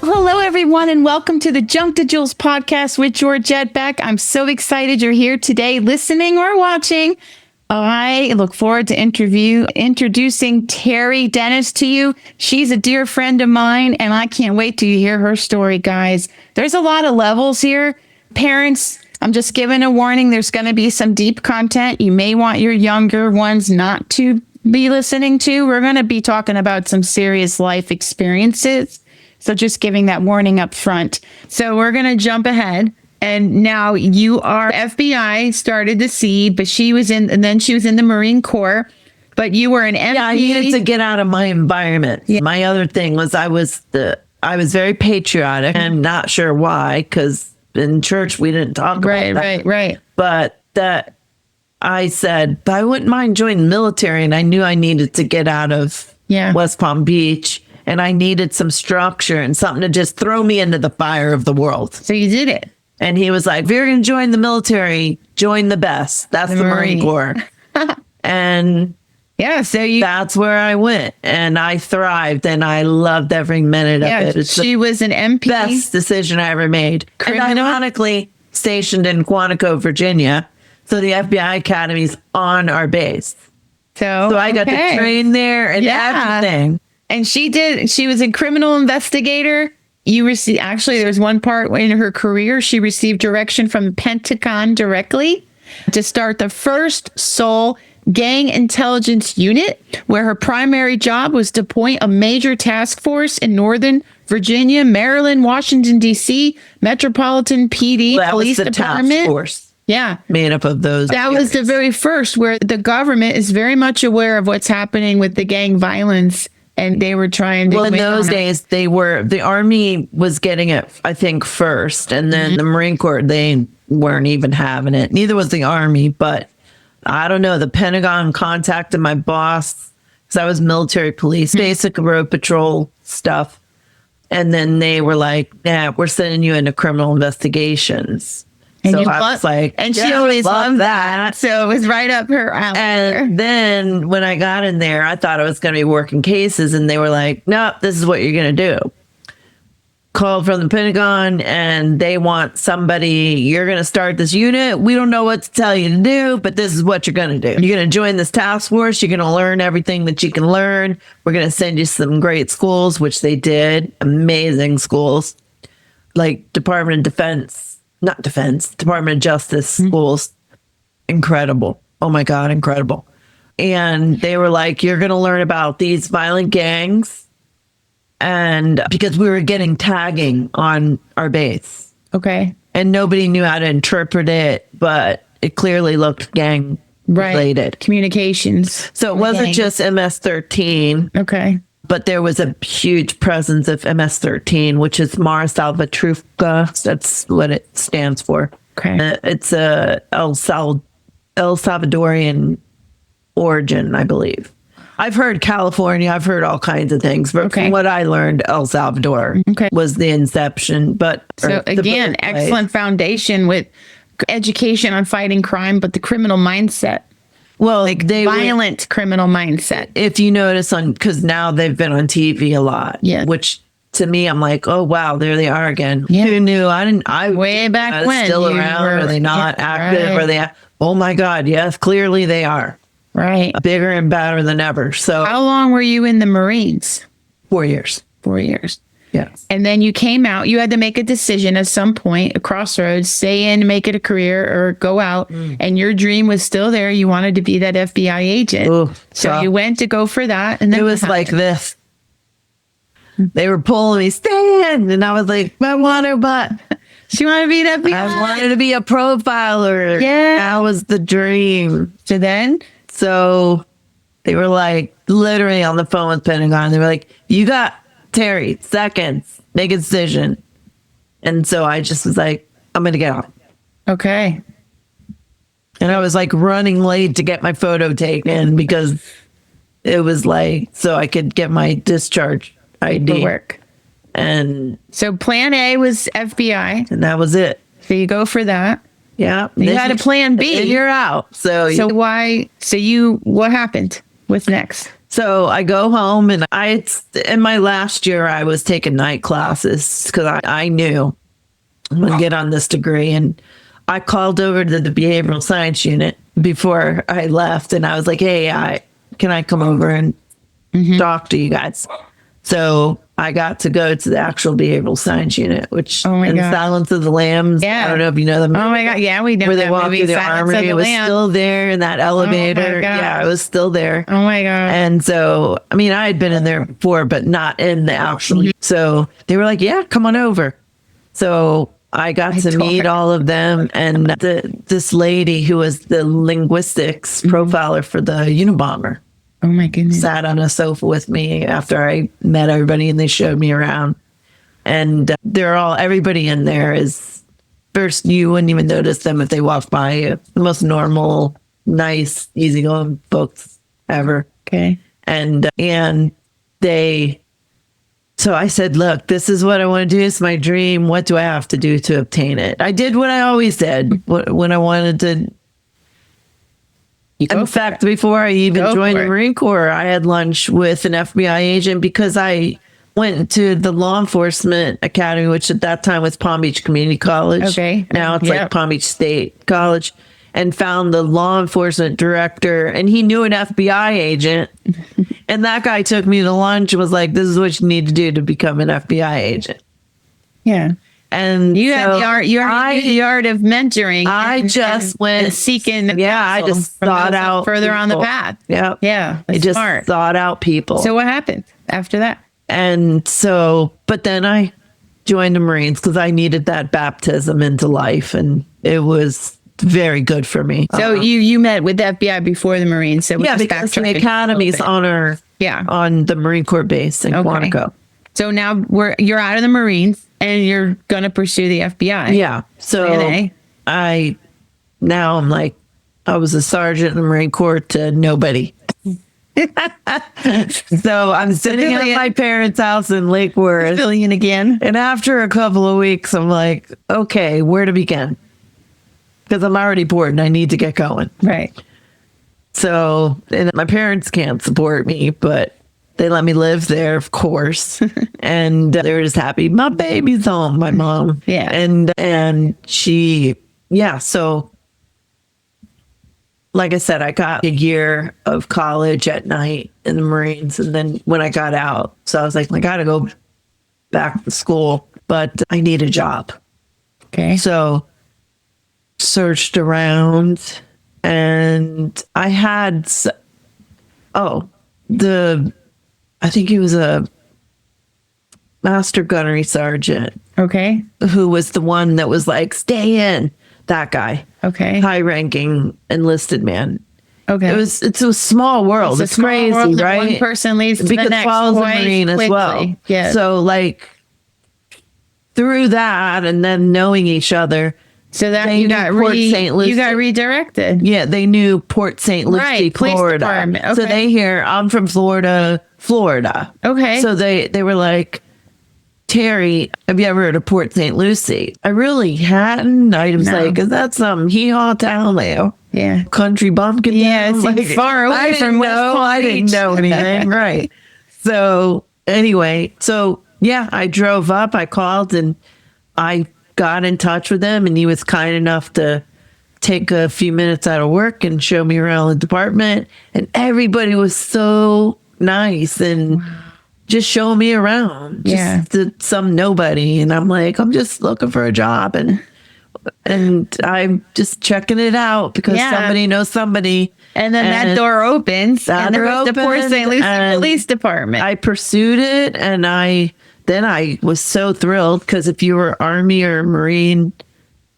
Hello, everyone, and welcome to the Junk to Jules podcast with Georgette Beck. I'm so excited you're here today, listening or watching. I look forward to introducing Terri Dennis to you. She's a dear friend of mine, and I can't wait to hear her story, guys. There's a lot of levels here. Parents, I'm just giving a warning. There's going to be some deep content. You may want your younger ones not to be listening to. We're going to be talking about some serious life experiences. So just giving that warning up front. So we're going to jump ahead. And now you are FBI, started the seed, but she was in the Marine Corps. But you were an MP. Yeah, I needed to get out of my environment. Yeah. My other thing was I was very patriotic and not sure why, because in church we didn't talk about that. Right. But that I said, I wouldn't mind joining the military, and I knew I needed to get out of West Palm Beach. And I needed some structure and something to just throw me into the fire of the world. So you did it. And he was like, if you're going to join the military, join the best. That's the Marine Corps. And that's where I went. And I thrived, and I loved every minute of it. She was an MP. Best decision I ever made. And ironically stationed in Quantico, Virginia. So the FBI Academy's on our base. So I got to train there and everything. And she was a criminal investigator. There was one part in her career, she received direction from the Pentagon directly to start the first sole gang intelligence unit, where her primary job was to point a major task force in Northern Virginia, Maryland, Washington, D.C., Metropolitan PD, Police Department. Task force. Yeah. Made up of those. That was the very first, where the government is very much aware of what's happening with the gang violence. And they were trying to... Well, in those days, the Army was getting it, I think, first. And then the Marine Corps, they weren't even having it. Neither was the Army. But I don't know. The Pentagon contacted my boss, because I was military police, basic road patrol stuff. And then they were like, we're sending you into criminal investigations. And so I was like, and she always loved that. So it was right up her alley. And then when I got in there, I thought I was going to be working cases, and they were like, no, this is what you're going to do. Called from the Pentagon, and they want somebody, you're going to start this unit. We don't know what to tell you to do, but this is what you're going to do. You're going to join this task force. You're going to learn everything that you can learn. We're going to send you some great schools, which they did. Amazing schools, like Department of Justice schools. Incredible. Oh my God, incredible. And they were like, you're going to learn about these violent gangs. And because we were getting tagging on our base. Okay. And nobody knew how to interpret it, but it clearly looked gang related. Communications. So it wasn't just MS-13. Okay. But there was a huge presence of MS-13, which is Mars Salvatrucha. That's what it stands for. Okay. It's a El Salvadorian origin, I believe. I've heard California. I've heard all kinds of things. But from what I learned, El Salvador was the inception. So again, excellent foundation with education on fighting crime, but the criminal mindset. Well, violent criminal mindset. If you notice because now they've been on TV a lot. Yeah. Which to me, I'm like, oh wow, there they are again. Yeah. Who knew? Way back when. Still around? Are they not active? Are they? Oh my God, yes, clearly they are. Right. Bigger and badder than ever. So how long were you in the Marines? 4 years. 4 years. Yes. And then you came out, you had to make a decision at some point, a crossroads, stay in, make it a career, or go out. And your dream was still there. You wanted to be that FBI agent. Ooh, so you went to go for that. And then it was like this. They were pulling me, stand. And I was like, I want to, but she wanted to be that FBI. I wanted to be a profiler. Yeah. That was the dream. So they were like literally on the phone with Pentagon. They were like, you got Terri, seconds, make a decision. And so I just was like, I'm going to get off. Okay. And I was like running late to get my photo taken because it was like, so I could get my discharge ID. Work. And So plan A was FBI. that was it. So you go for that. Yeah. You had a plan B. And you're out. So What happened? What's next? So I go home, and in my last year, I was taking night classes because I knew I'm going to get on this degree. And I called over to the behavioral science unit before I left, and I was like, hey, can I come over and talk to you guys? So I got to go to the actual behavioral science unit, which in God. Silence of the Lambs. Yeah. I don't know if you know them. Oh my God. Yeah, we know Where they that walk movie, through the Silence of armory. the It was Lambs. still there in that elevator. God. Yeah, it was still there. Oh my God. And so, I mean, I had been in there before, but not in the actual. So they were like, yeah, come on over. So I got to meet all of them. And this lady who was the linguistics profiler for the Unabomber Oh my goodness. sat on a sofa with me after I met everybody, and they showed me around. And everybody in there is, first, you wouldn't even notice them if they walked by you. The most normal, nice, easygoing folks ever. Okay. And so I said, look, this is what I want to do. It's my dream. What do I have to do to obtain it? I did what I always did when I wanted to. In fact, before I even joined the Marine Corps, I had lunch with an FBI agent because I went to the law enforcement academy, which at that time was Palm Beach Community College. Okay. Now it's like Palm Beach State College, and found the law enforcement director, and he knew an FBI agent. And that guy took me to lunch and was like, this is what you need to do to become an FBI agent. Yeah. And You have the art of mentoring. I just went seeking. Yeah, I just thought out further on the people. path. Yeah. Yeah. I just smart. thought out people. So what happened after that? And so, but then I joined the Marines because I needed that baptism into life, and it was very good for me. So you met with the FBI before the Marines. So yeah, because the academy's on the Marine Corps base in Quantico. So now you're out of the Marines and you're gonna pursue the FBI. Yeah. So I'm like, I was a sergeant in the Marine Corps to nobody. So I'm sitting at my parents' house in Lake Worth. Civilian again. And after a couple of weeks, I'm like, okay, where to begin? Because I'm already bored and I need to get going. Right. So, and my parents can't support me, but they let me live there, of course. And they were just happy. My baby's home, my mom. Yeah. And she, so like I said, I got a year of college at night in the Marines. And then when I got out, so I was like, I got to go back to school, but I need a job. Okay. So searched around, and I had, I think he was a master gunnery sergeant. Okay. Who was the one that was like, stay in, that guy. Okay. High ranking enlisted man. Okay. It's a small world. It's crazy, world, right? One person leads to because the next. Paul's a Marine as well. Yeah. So like through that, and then knowing each other. So that you got redirected. Yeah, they knew Port St. Lucie, Florida. Okay. So they hear I'm from Florida. Okay. So they were like, Terri, have you ever heard of Port St. Lucie? I really hadn't. I was like, is that some hee-haw town there? Yeah. Country bumpkin? Yeah, it's like far away from West Palm I didn't know anything. Right. So anyway, I drove up, I called, and I got in touch with him, and he was kind enough to take a few minutes out of work and show me around the department. And everybody was so nice and just showing me around. Some nobody. And I'm like, I'm just looking for a job, and I'm just checking it out because somebody knows somebody. And then that door opens, and there's the Port St. Lucie Police Department. I pursued it, and then I was so thrilled because if you were Army or Marine,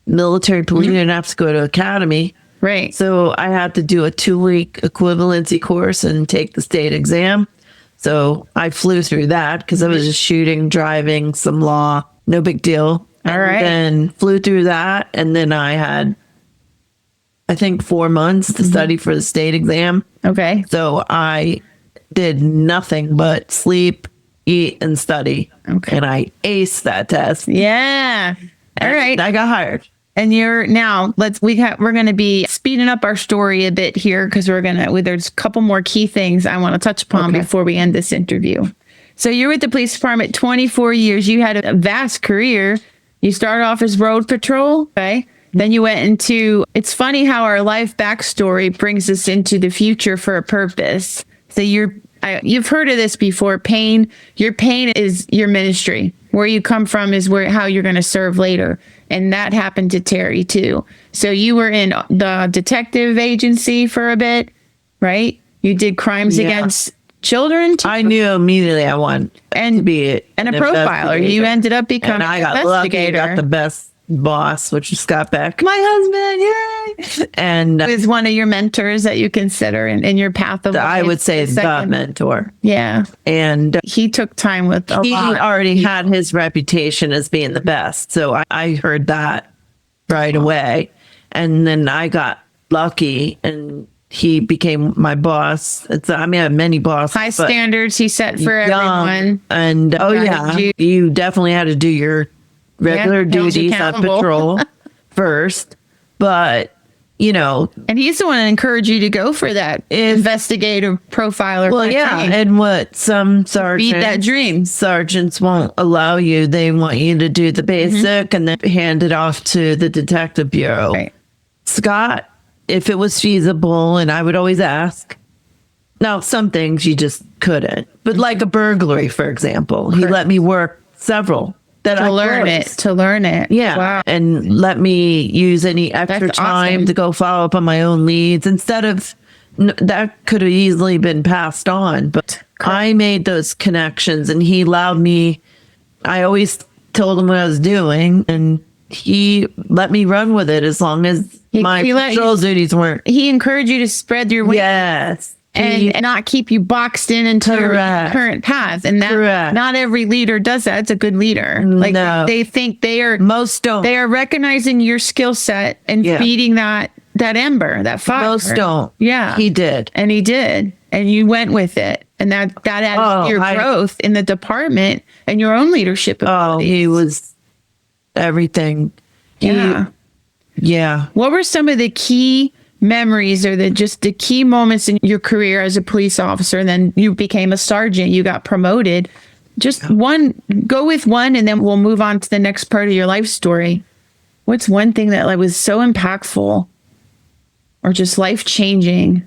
military police, you didn't have to go to academy. Right. So I had to do a 2-week equivalency course and take the state exam. So I flew through that because I was just shooting, driving, some law, no big deal. All right. Then flew through that. And then I had, I think, 4 months to study for the state exam. Okay. So I did nothing but sleep, eat, and study. Okay. And I aced that test. Yeah. All right. I got hired. And we're going to be speeding up our story a bit here because there's a couple more key things I want to touch upon before we end this interview. So you're with the police department 24 years. You had a vast career. You started off as road patrol. Okay. Then you went into, it's funny how our life backstory brings us into the future for a purpose. So you've heard of this before. Your pain is your ministry. Where you come from is how you're going to serve later. And that happened to Terri too. So you were in the detective agency for a bit, right? You did crimes against children. I knew immediately I wanted to be a profiler. You ended up becoming an investigator. I got lucky, got the best boss, which is Scott Beck. My husband, yay! And is one of your mentors that you consider in your path of life? I would say the mentor. Yeah. And he took time with a lot. He already had his reputation as being the best. So I heard that right away. And then I got lucky and he became my boss. I have many bosses. High standards he set for everyone. And you definitely had to do your regular duties on patrol first, but and he's the one that encouraged you to go for that investigative profiler. Well, and what some sergeants beat that dream. Sergeants won't allow you. They want you to do the basic and then hand it off to the detective bureau. Right. Scott, if it was feasible, and I would always ask. Now, some things you just couldn't, but like a burglary, for example, he let me work several. To learn it. Yeah. Wow. And let me use any extra time to go follow up on my own leads instead of that could have easily been passed on. But I made those connections and he allowed me. I always told him what I was doing and he let me run with it as long as my patrol duties weren't. He encouraged you to spread your wings. Yes. And not keep you boxed into your current path. And that not every leader does that. It's a good leader. They think most don't. They are recognizing your skill set and feeding that ember, that fire. Most don't. Yeah. He did. And he did. And you went with it. And that added to your growth in the department and your own leadership abilities. He was everything. Yeah. What were some of the key memories or the key moments in your career as a police officer? And then you became a sergeant, you got promoted. Just go with one and then we'll move on to the next part of your life story. What's one thing that was so impactful or just life-changing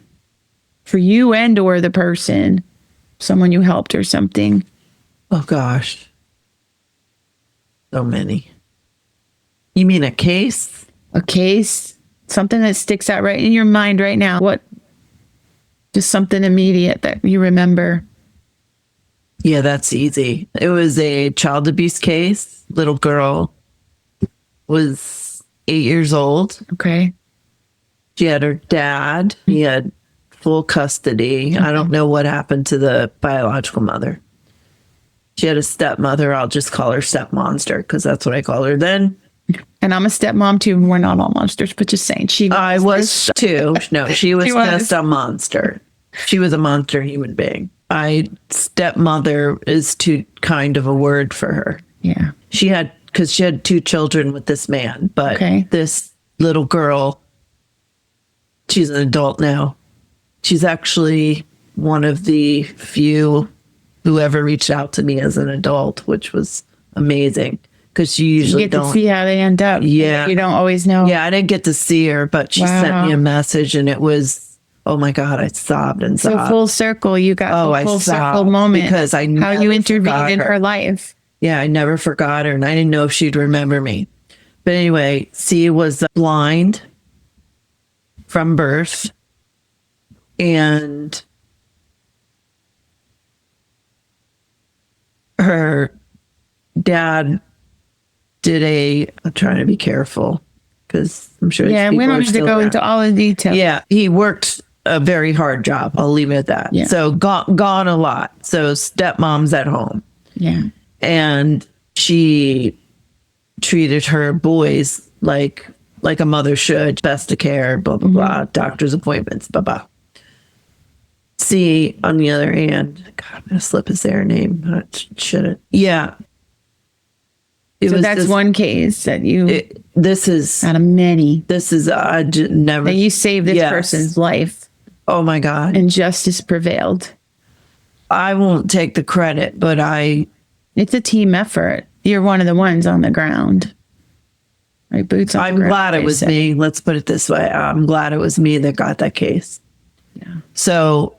for you and or the person, someone you helped or something? Oh gosh. So many. You mean a case? A case? Something that sticks out right in your mind right now. What? Just something immediate that you remember. Yeah, that's easy. It was a child abuse case. Little girl was 8 years old. Okay. She had her dad. He had full custody. I don't know what happened to the biological mother. She had a stepmother. I'll just call her step monster because that's what I call her then. And I'm a stepmom too. We're not all monsters, but just saying. I was too. No, she was just a monster. She was a monster human being. Stepmother is too kind of a word for her. Yeah. Because she had 2 children with this man, but this little girl, she's an adult now. She's actually one of the few who ever reached out to me as an adult, which was amazing. Because you usually don't see how they end up. Yeah. You don't always know. Yeah, I didn't get to see her, but she sent me a message and it was, oh my God, I sobbed and sobbed. So full circle, you got a full circle moment. Because I how you intervened in her life. Yeah, I never forgot her and I didn't know if she'd remember me. But anyway, C was blind from birth and her dad I'm trying to be careful because I'm sure. Yeah, we don't need to go into all the details. Yeah, he worked a very hard job. I'll leave it at that. Yeah. So gone a lot. So stepmom's at home. Yeah. And she treated her boys like a mother should. Best of care, blah, blah, blah. Doctor's appointments, blah, blah. C, on the other hand, God, I'm going to slip his their name. I shouldn't. Yeah. So that's one case that this is out of many. This is, never. That you saved this person's life. Oh my God. And justice prevailed. I won't take the credit, but it's a team effort. You're one of the ones on the ground. Right, boots on the ground. I'm glad it was me. Let's put it this way. I'm glad it was me that got that case. Yeah. So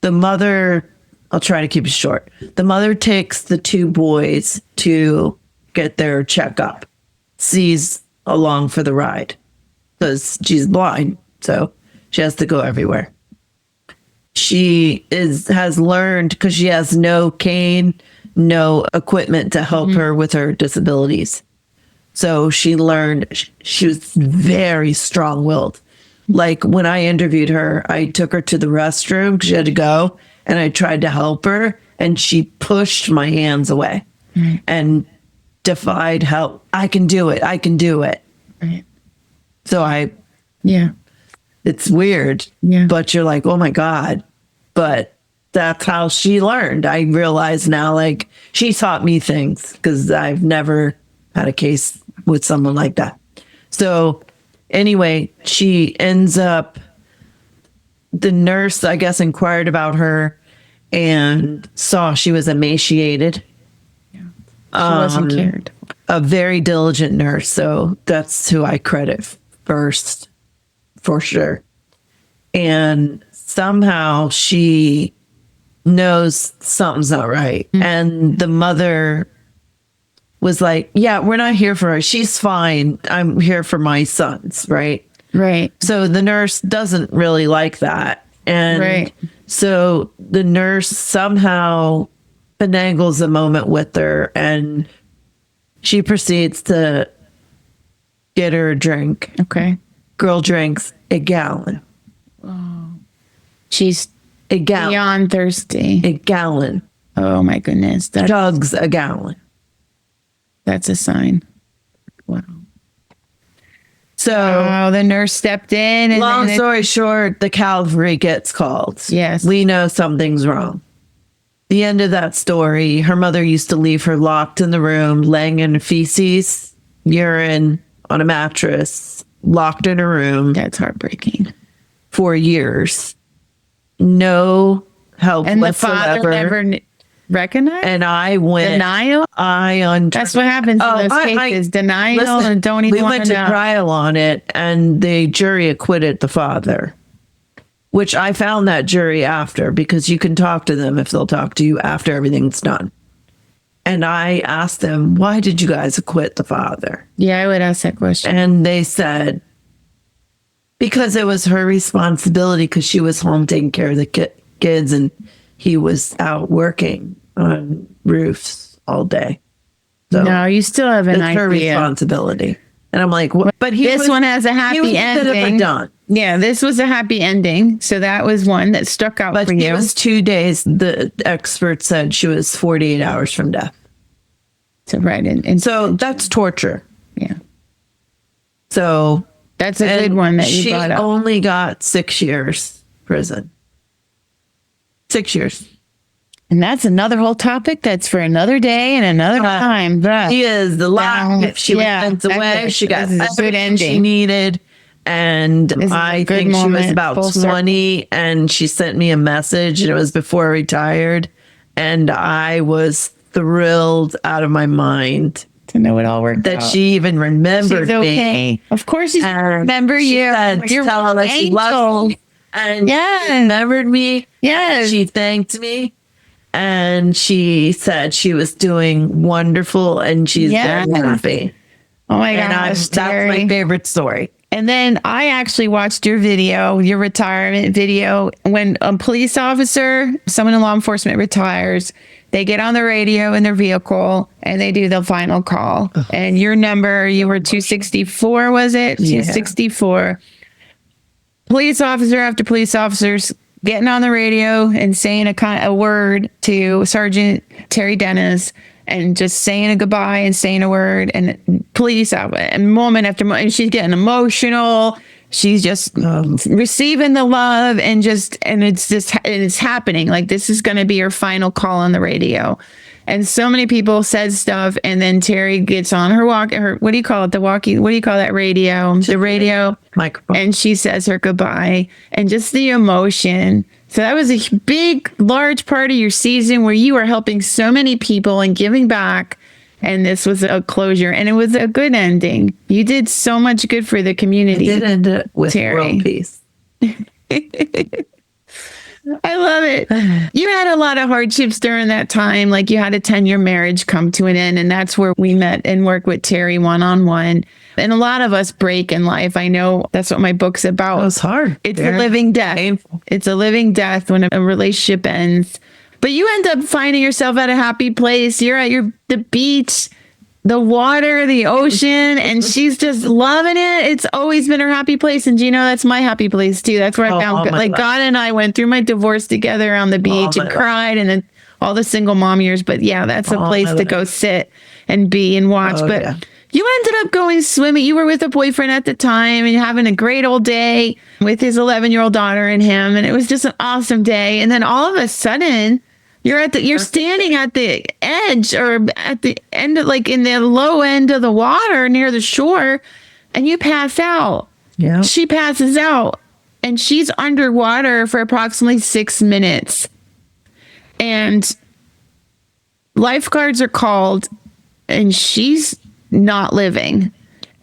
the mother, I'll try to keep it short. The mother takes the two boys to get their checkup. C's along for the ride because she's blind. So she has to go everywhere. She has learned, because she has no cane, no equipment to help her with her disabilities. So she learned, she was very strong-willed. Like when I interviewed her, I took her to the restroom because she had to go, and I tried to help her, and she pushed my hands away and defied help. I can do it. I can do it. Right. So it's weird, but you're like, oh my God. But that's how she learned. I realize now, like, she taught me things because I've never had a case with someone like that. So anyway, she ends up, the nurse, I guess, inquired about her and saw she was emaciated. Yeah. She wasn't cared. A very diligent nurse. So that's who I credit first, for sure. And somehow she knows something's not right. And the mother was like, yeah, we're not here for her. She's fine. I'm here for my sons. Right. Right. So the nurse doesn't really like that. And so the nurse somehow finagles a moment with her, and she proceeds to get her a drink. Okay. Girl drinks a gallon. Oh. She's a gallon. Beyond thirsty. A gallon. Oh my goodness. Jugs a gallon. That's a sign. Wow. So the nurse stepped in. And long story short, the cavalry gets called. Yes. We know something's wrong. The end of that story, her mother used to leave her locked in the room, laying in feces, urine on a mattress, locked in her room. That's heartbreaking. For years. No help and whatsoever. The father never recognized? And I went. Denial? That's what happens in those cases. Denial. Listen, and don't even we went to trial on it, and the jury acquitted the father. Which I found that jury after, because you can talk to them if they'll talk to you after everything's done. And I asked them, why did you guys acquit the father? Yeah, I would ask that question. And they said, because it was her responsibility, because she was home taking care of the kids and he was out working on roofs all day. So no, you still have an idea. It's her responsibility. And I'm like, what? But this one has a happy ending. Yeah, this was a happy ending. So that was one that stuck out for you. It was 2 days. The expert said she was 48 hours from death. So and so that's torture. Yeah. So that's a good one that you brought up. She only got 6 years prison. 6 years. And that's another whole topic that's for another day and another time. But she is the last. She was sent away. She got a good ending she needed. And I think she was about 20 and she sent me a message, and it was before I retired. And I was thrilled out of my mind to know it all worked that out. She even remembered me. Of course, she remember you. You're telling that she loved me. And she remembered me. Yes. She thanked me. And she said she was doing wonderful and she's very happy. Oh my gosh, that's my favorite story. And then I actually watched your video, your retirement video. When a police officer, someone in law enforcement retires, they get on the radio in their vehicle and they do the final call. And your number, you were 264, was it? Yeah. 264. Police officer after police officers getting on the radio and saying a word to Sergeant Terri Dennis, and just saying a goodbye and saying a word, and police and moment after moment, and she's getting emotional, she's just receiving the love and it's happening. Like, this is going to be her final call on the radio. And so many people said stuff, and then Terri gets on her what do you call it? What do you call that radio? The radio microphone. And she says her goodbye, and just the emotion. So that was a big, large part of your season where you were helping so many people and giving back. And this was a closure, and it was a good ending. You did so much good for the community. It did end it with world peace. I love it. You had a lot of hardships during that time. Like, you had a 10-year marriage come to an end, and that's where we met and worked with Terri one-on-one. And a lot of us break in life. I know that's what my book's about. It was hard. It's a living death. Painful. It's a living death when a relationship ends. But you end up finding yourself at a happy place. You're at the beach, the water, the ocean, and she's just loving it. It's always been her happy place. And that's my happy place too. That's where I found God and I went through my divorce together on the beach and cried, and then all the single mom years. But yeah, that's a place to go sit and be and watch. You ended up going swimming. You were with a boyfriend at the time and having a great old day with his 11-year-old daughter and him. And it was just an awesome day. And then all of a sudden, you're standing at the edge or at the end of, like, in the low end of the water near the shore, and you pass out. Yeah. She passes out, and she's underwater for approximately 6 minutes. And lifeguards are called, and she's not living.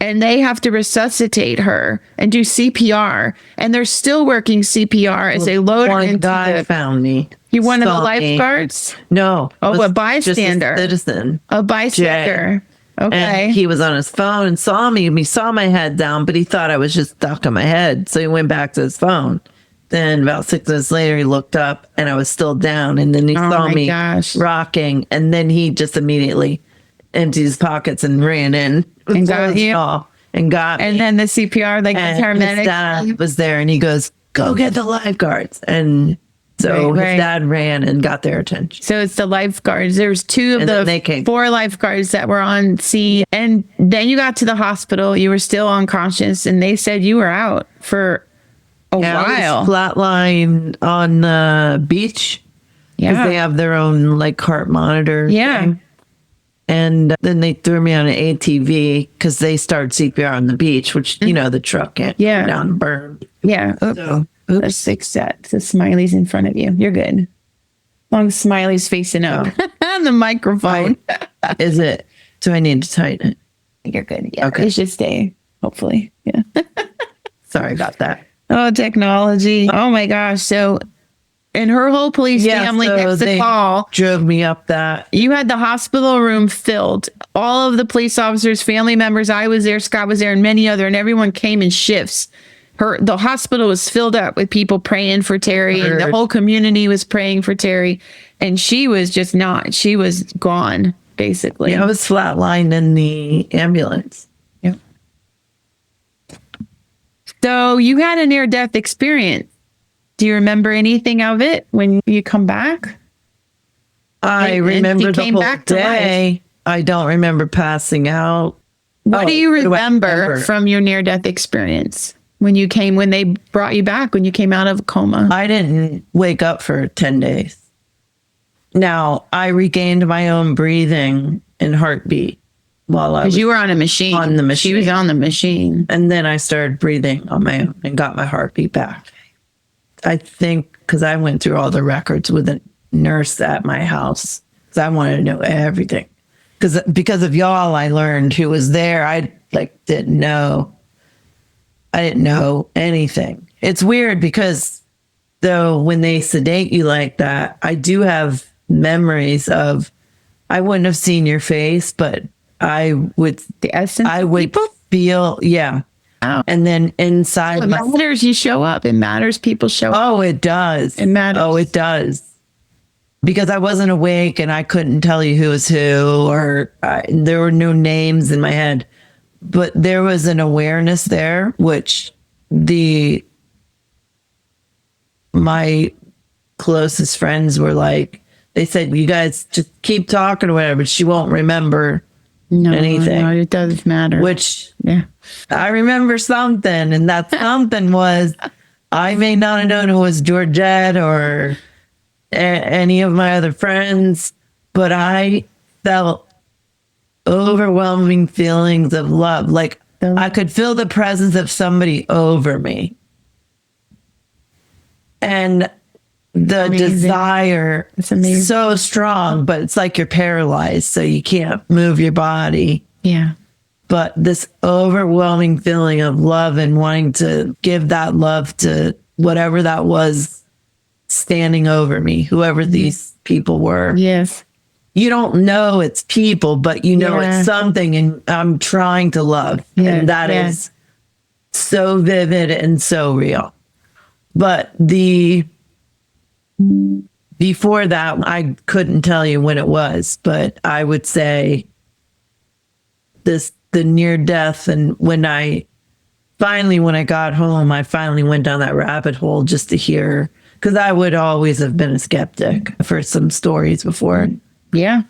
And they have to resuscitate her and do CPR. And they're still working CPR as they load her into one guy found me. You one of the lifeguards? No. Oh, a bystander. Just a citizen. A bystander. Jay. Okay. And he was on his phone and saw me. He saw my head down, but he thought I was just stuck on my head. So he went back to his phone. Then about 6 minutes later, he looked up and I was still down. And then he saw me rocking. And then he just immediately emptied his pockets and ran in and got you. And got me. And then the CPR, like, the paramedics. His dad was there, and he goes, "Go get the lifeguards." And so his dad ran and got their attention. So it's the lifeguards. There's 2 of the 4 lifeguards that were on scene. And then you got to the hospital. You were still unconscious, and they said you were out for a while. Flatline on the beach. Yeah. Because they have their own, like, heart monitor. Yeah. Thing. And then they threw me on an ATV because they started CPR on the beach, which, the truck can't go down and burn. Yeah. So, let's fix that. The Smiley's in front of you. You're good. As long as Smiley's facing up on the microphone. Is it? Do I need to tighten it? You're good. Yeah. Okay. It should stay, hopefully. Yeah. Sorry about that. Oh, technology. Oh, my gosh. So, and her whole police family gets the call. Drove me up that. You had the hospital room filled. All of the police officers, family members, I was there, Scott was there, and many other, and everyone came in shifts. The hospital was filled up with people praying for Terri, and the whole community was praying for Terri. And she was just not. She was gone, basically. Yeah, I was flatlined in the ambulance. Yep. So you had a near-death experience. Do you remember anything of it when you come back? I remember the whole day. I don't remember passing out. What do you remember from your near-death experience when they brought you back, when you came out of a coma? I didn't wake up for 10 days. Now, I regained my own breathing and heartbeat while I was... Because you were on a machine. On the machine. She was on the machine. And then I started breathing on my own and got my heartbeat back. I think because I went through all the records with a nurse at my house because I wanted to know everything. Because of y'all, I learned who was there. I didn't know. I didn't know anything. It's weird because though when they sedate you like that, I do have memories of I wouldn't have seen your face, but I would feel And then inside, it matters. You show up. It matters. People show up. Oh, it does. It matters. Oh, it does. Because I wasn't awake and I couldn't tell you who was who, or there were no names in my head. But there was an awareness there, which my closest friends were like, they said, "You guys just keep talking or whatever, but she won't remember anything. No, it does matter. Which yeah. I remember something, and that something was I may not have known it was Georgette or any of my other friends, but I felt overwhelming feelings of love. Like I could feel the presence of somebody over me. And the desire is so strong, but it's like you're paralyzed, so you can't move your body. Yeah. But this overwhelming feeling of love and wanting to give that love to whatever that was standing over me, whoever these people were. Yes. You don't know it's people, but you know it's something, and I'm trying to love. And that is so vivid and so real. But before that, I couldn't tell you when it was, but I would say the near death. And when I got home, I finally went down that rabbit hole just to hear, because I would always have been a skeptic for some stories before. Yeah.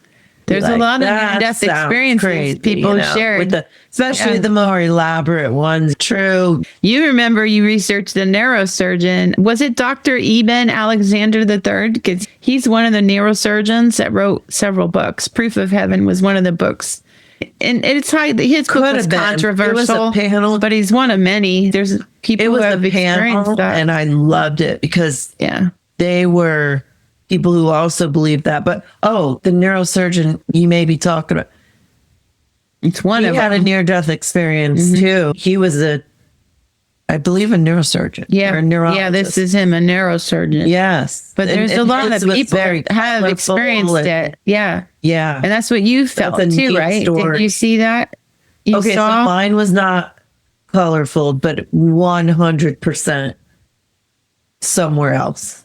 There's a lot of near-death experiences crazy, people shared. Especially the more elaborate ones. True. You remember you researched the neurosurgeon. Was it Dr. Eben Alexander III? Because he's one of the neurosurgeons that wrote several books. Proof of Heaven was one of the books. And it's his book was controversial. It was a panel, but he's one of many. There's people who have experienced that. And I loved it because they were people who also believed that. But the neurosurgeon you may be talking about, it's one of them. He had a near-death experience too. He was I believe a neurosurgeon. Yeah. Or a neurologist. Yeah, this is him, a neurosurgeon. Yes. But there's a lot of people that have experienced it. Yeah. Yeah. And that's what you felt too, right? Story. Did you see that? So mine was not colorful, but 100% somewhere else.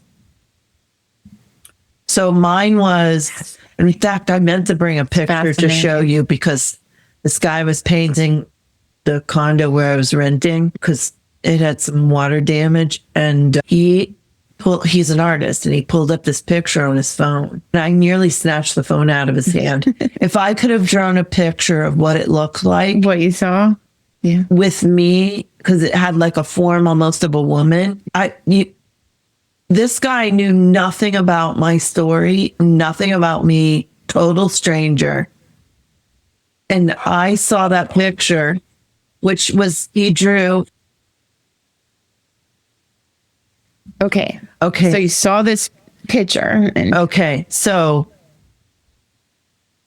So mine was, in fact, I meant to bring a picture to show you, because this guy was painting the condo where I was renting because it had some water damage. And he's an artist, and he pulled up this picture on his phone. And I nearly snatched the phone out of his hand. If I could have drawn a picture of what it looked like. What you saw? Yeah. With me, because it had like a form almost of a woman. This guy knew nothing about my story, nothing about me, total stranger. And I saw that picture, which was, he drew. Okay. So you saw this picture. So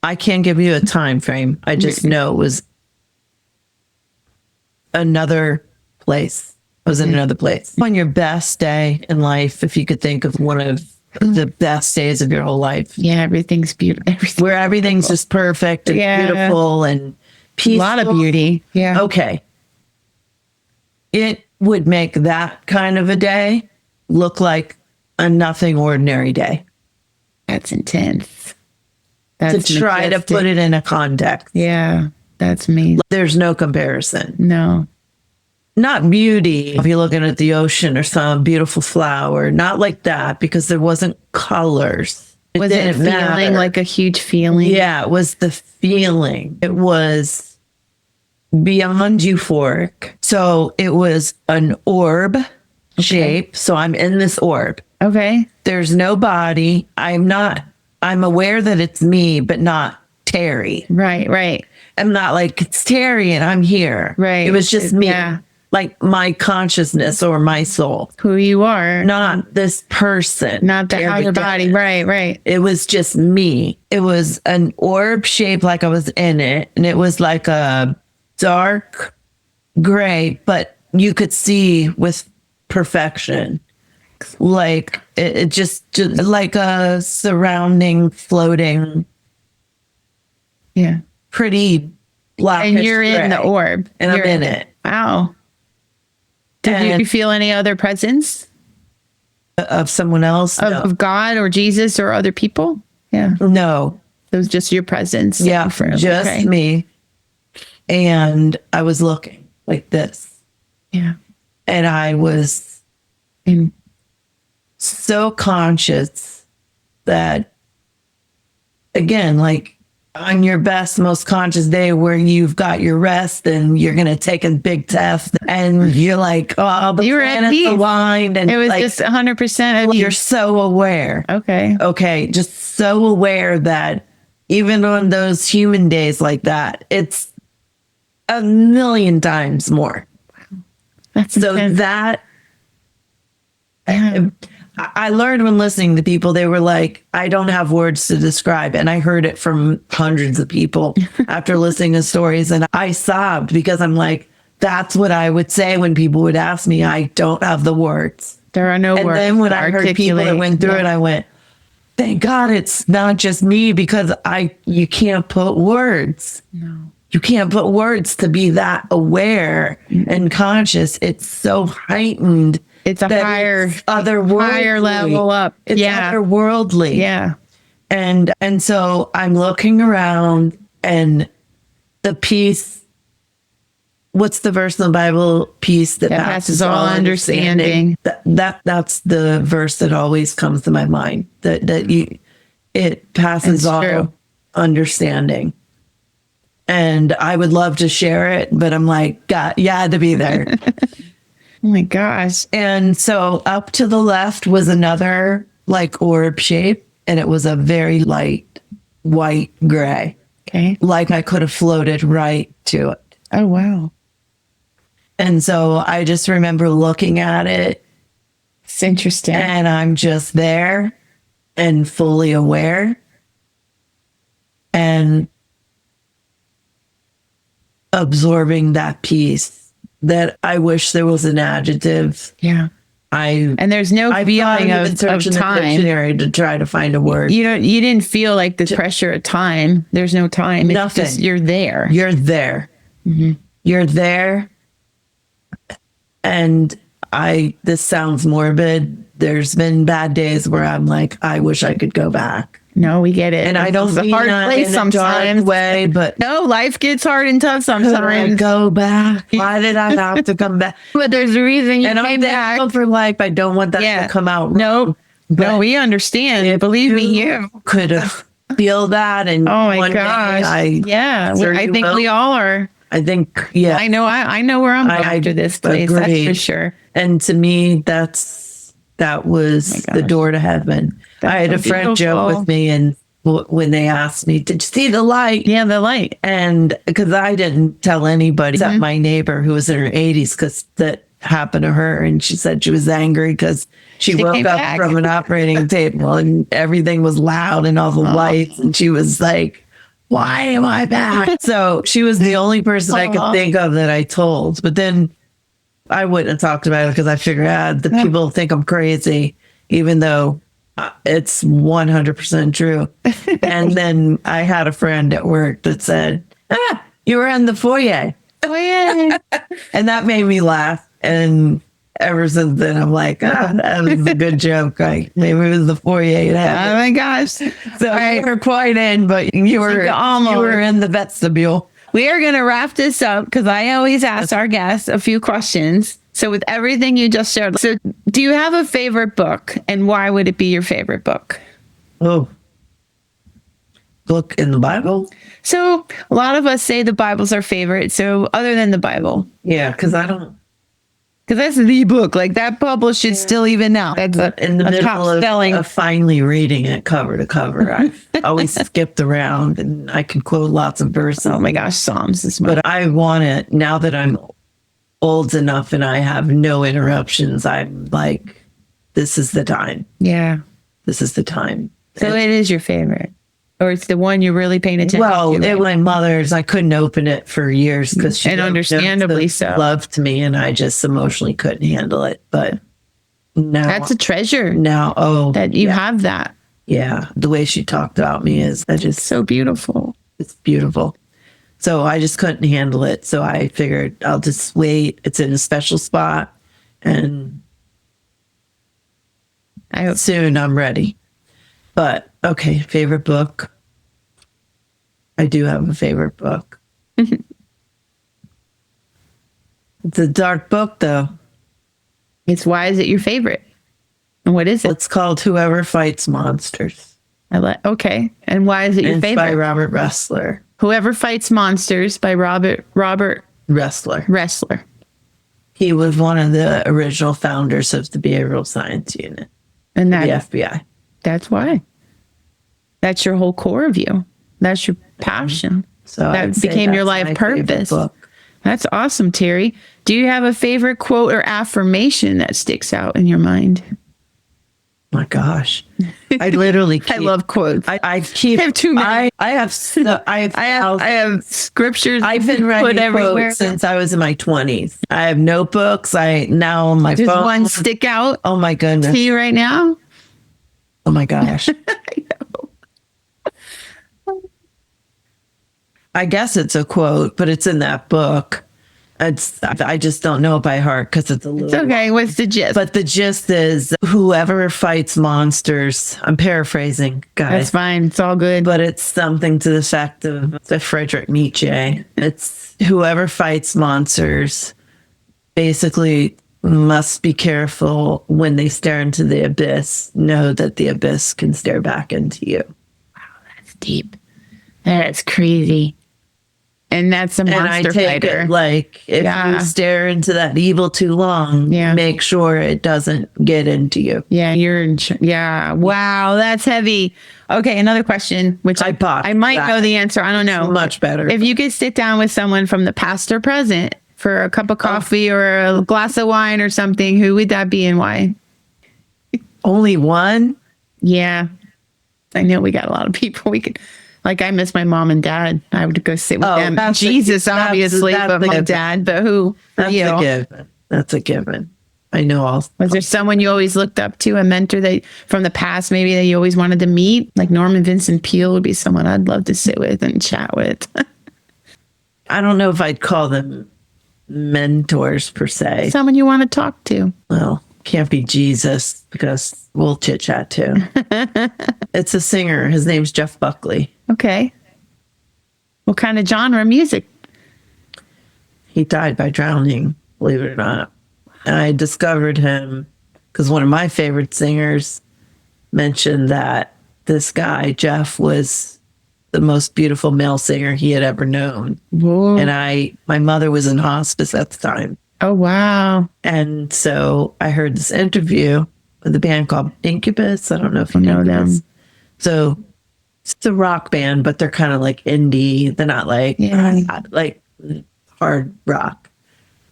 I can't give you a time frame. I just know it was another place. I was in another place. On your best day in life, if you could think of one of the best days of your whole life. Yeah, everything's beautiful. Where everything's just perfect and beautiful and peaceful. A lot of beauty. Yeah. Okay. It would make that kind of a day look like a nothing ordinary day. That's intense. That's to try majestic. To put it in a context. Yeah, that's amazing. There's no comparison. No. Not beauty, if you're looking at the ocean or some beautiful flower, not like that, because there wasn't colors. Was it feeling like a huge feeling? Yeah, it was the feeling. It was beyond euphoric. So it was an orb shape. So I'm in this orb. Okay. There's no body. I'm aware that it's me, but not Terri. Right. I'm not like, it's Terri and I'm here. Right. It was just me. Yeah. Like my consciousness or my soul. Who you are. Not this person. Not the outer body. Right. It was just me. It was an orb shape like I was in it. And it was like a dark gray, but you could see with perfection. Like it just like a surrounding, floating. Yeah. Pretty black. And you're in the orb. And I'm in it. Wow. Did you feel any other presence? Of someone else? Of God or Jesus or other people? Yeah. No. It was just your presence. Yeah, just me. And I was looking like this. Yeah. And I was so conscious that, again, like on your best, most conscious day where you've got your rest and you're going to take a big test and you're like, oh, the You were at planets peace. aligned. And It was like, just 100% of you're so aware. Okay. Okay. Just so aware that even on those human days like that, it's a million times more. That's So intense. that Yeah. I learned when listening to people, they were like, I don't have words to describe. And I heard it from hundreds of people after listening to stories. And I sobbed because I'm like, that's what I would say when people would ask me. I don't have the words. There are no And words. then when to I heard people that articulate. went through it, I went, thank God it's not just me because you can't put words. No. You can't put words to be that aware and conscious. It's so heightened. It's a that higher, it's otherworldly. higher level up. It's otherworldly. Yeah. And so I'm looking around and the peace, what's the verse in the Bible? Peace that passes all understanding. That's the verse that always comes to my mind. It passes It's all true. understanding. And I would love to share it, but I'm like, God, you had to be there. Oh my gosh. And so up to the left was another like orb shape, and it was a very light white gray, Okay. like I could have floated right to it. Oh, wow. And so I just remember looking at it, It's interesting. and I'm just there and fully aware and absorbing that peace that I wish there was an adjective. Yeah. And there's no feeling of time. Dictionary to try to find a word. You didn't feel like the pressure of time. There's no time. It's Nothing. just, you're there. You're there. Mm-hmm. You're there. And this sounds morbid. There's been bad days where I'm like, I wish I could go back. No, we get it. And I don't It's a mean hard that place in a dark sometimes. way, but No, life gets hard and tough could I sometimes. go back? Why did I have to come back? But there's a reason you And I'm came back. thankful for life. I don't want that Yeah. to come out. No, But no, we understand. Believe me, you. could feel that. And Oh my one day gosh. Yeah. Sure I you think will. we all are. I think, yeah. I know where I'm going I after this place. agree. That's for sure. And to me, that was Oh my the gosh. door to heaven. That's I had so a friend joke beautiful. with me, and when they asked me, did you see the light? Yeah, the light. And because I didn't tell anybody except my neighbor who was in her 80s, because that happened to her. And she said she was angry because she woke came up back. from an operating table and everything was loud and all the lights. And she was like, why am I back? So she was the only person I could think of that I told. But then I wouldn't have talked about it because I figured the people think I'm crazy, even though it's 100% true. And then I had a friend at work that said, you were in the foyer. Oh, yeah. And that made me laugh. And ever since then, I'm like, that was a good joke. Like, maybe it was the foyer. Oh my gosh. So you were quite in, but you were in the vestibule. We are going to wrap this up because I always ask our guests a few questions. So with everything you just shared, so do you have a favorite book, and why would it be your favorite book? Oh, book in the Bible? So a lot of us say the Bible's our favorite. So other than the Bible, Yeah, because I don't. because that's the book, like that published is still even now. That's In the a middle top selling. of finally reading it cover to cover, I always skipped around, and I can quote lots of verses. Oh my gosh, Psalms is my. But I want it now that I'm old enough and I have no interruptions. I'm like, this is the time. Yeah. This is the time. So it is your favorite, or it's the one you're really paying attention Well, to. my mother's, I couldn't open it for years because she And loved understandably the so. love to me, and I just emotionally couldn't handle it. But now, That's a treasure that you have that. Yeah, the way she talked about me is So beautiful. it's beautiful. So I just couldn't handle it. So I figured I'll just wait. It's in a special spot, and I hope. soon I'm ready. But okay, favorite book. I do have a favorite book. It's a dark book, though. It's why is it your favorite? And what is it? It's called Whoever Fights Monsters. Okay. And why is it your It's favorite? by Robert Ressler. Whoever Fights Monsters by Robert Ressler. Ressler. He was one of the original founders of the Behavioral Science Unit, And the that FBI. that's why. That's your whole core of you. That's your passion. So That I'd say became your that's life my favorite purpose. book. That's awesome, Terri. Do you have a favorite quote or affirmation that sticks out in your mind? My gosh, I literally keep, I love quotes. I keep. I have too many. I have scriptures. I've been put writing everywhere. quotes since I was in my 20s. I have notebooks. I now on my Does phone. one stick out Oh my goodness. to you right now? Oh my gosh. I know. I guess it's a quote, but it's in that book. I just don't know it by heart because it's a little. It's okay. What's the gist? But the gist is whoever fights monsters. I'm paraphrasing, guys. That's fine. It's all good. But it's something to the effect of the Friedrich Nietzsche. It's whoever fights monsters basically must be careful when they stare into the abyss. Know that the abyss can stare back into you. That's deep. That's crazy. And that's a And I monster take fighter. it like if Yeah. you stare into that evil too long, Yeah. make sure it doesn't get into you. Yeah, you're in. Yeah. Wow, that's heavy. Okay, another question, which I bought I might that. know the answer. I don't know. Much better. If you could sit down with someone from the past or present for a cup of coffee or a glass of wine or something, who would that be and why? Only one? Yeah, I know we got a lot of people we could. Like, I miss my mom and dad. I would go sit with them. that's Jesus, that's- obviously, that's but the mom given. and dad. But who? For That's you? a given. That's a given. I know all. Was there someone you always looked up to, a mentor that from the past, maybe that you always wanted to meet? Like Norman Vincent Peale would be someone I'd love to sit with and chat with. I don't know if I'd call them mentors per se. Someone you want to talk to. Well, can't be Jesus because we'll chit chat too. It's a singer. His name's Jeff Buckley. Okay. What kind of genre music? He died by drowning, believe it or not. And I discovered him because one of my favorite singers mentioned that this guy, Jeff, was the most beautiful male singer he had ever known. Whoa. And my mother was in hospice at the time. Oh, wow. And so I heard this interview with a band called Incubus. I don't know if you know them. Incubus. So it's a rock band, but they're kind of like indie. They're not like hard rock.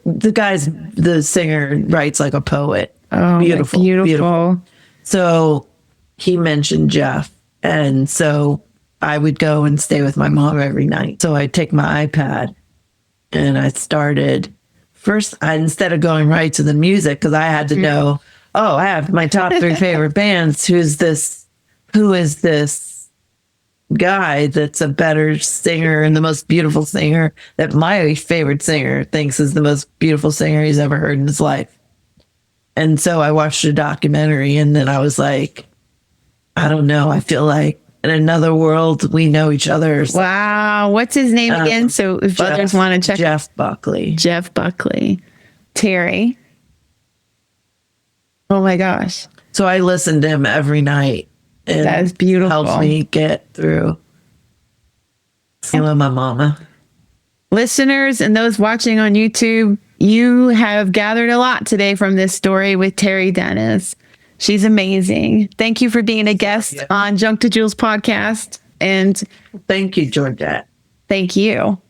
The singer writes like a poet. Oh, beautiful. So he mentioned Jeff. And so I would go and stay with my mom every night. So I'd take my iPad and I started first, instead of going right to the music, because I had to know, I have my top 3 favorite bands. Who is this guy that's a better singer and the most beautiful singer that my favorite singer thinks is the most beautiful singer he's ever heard in his life? And so I watched a documentary and then I was like, I don't know. I feel like in another world, we know each other. Wow. What's his name again? So if others want to check. Jeff Buckley. Jeff Buckley. Terri. Oh my gosh. So I listened to him every night. And That is beautiful. helped me get through. I love my mama. Listeners and those watching on YouTube, you have gathered a lot today from this story with Terri Dennis. She's amazing. Thank you for being a guest on Junk to Jules podcast. And Thank you, Georgette. thank you.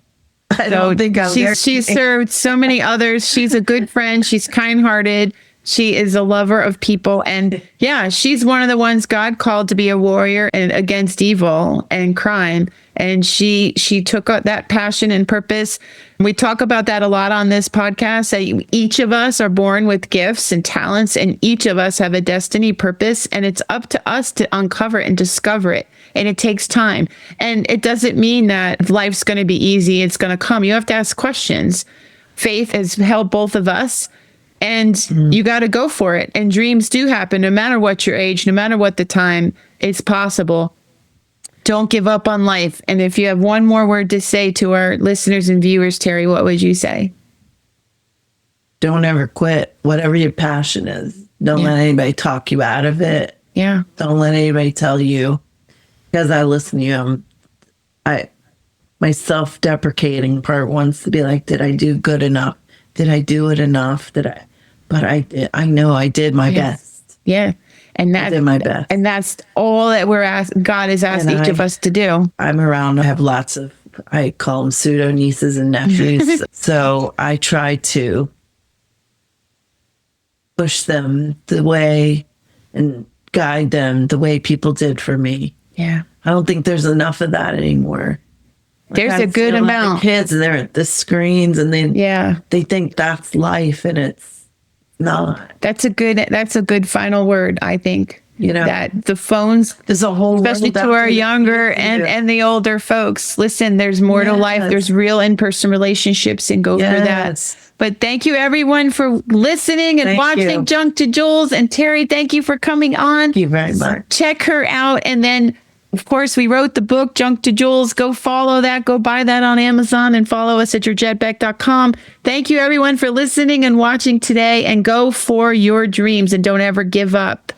I don't think I'm there. She's served so many others. She's a good friend. She's kind-hearted. She is a lover of people. And yeah, she's one of the ones God called to be a warrior and against evil and crime. And she took up that passion and purpose. We talk about that a lot on this podcast, that each of us are born with gifts and talents, and each of us have a destiny purpose. And it's up to us to uncover it and discover it. And it takes time. And it doesn't mean that life's going to be easy. It's going to come. You have to ask questions. Faith has held both of us. And you got to go for it. And dreams do happen no matter what your age, no matter what the time, it's possible. Don't give up on life. And if you have one more word to say to our listeners and viewers, Terri, what would you say? Don't ever quit. Whatever your passion is, don't let anybody talk you out of it. Yeah. Don't let anybody tell you because I listen to you, my self-deprecating part wants to be like, did I do good enough? Did I do it enough? But I did. I know I did my best. Yeah. And I did my best. And that's all that God has asked each of us to do. I'm around. I have lots of, I call them pseudo nieces and nephews. So I try to push them the way and guide them the way people did for me. Yeah. I don't think there's enough of that anymore. There's a good amount. Kids, and they're at the screens, and they think that's life, and it's not. That's a good final word, I think. That the phones, there's a whole, especially to our younger and the older folks. Listen, there's more to life. There's real in-person relationships, and go through that. But thank you, everyone, for listening and watching Junk to Jules. And Terri, thank you for coming on. Thank you very much. Check her out, and then, of course, we wrote the book, Junk to Jules. Go follow that. Go buy that on Amazon and follow us at georgettebeck.com. Thank you, everyone, for listening and watching today. And go for your dreams and don't ever give up.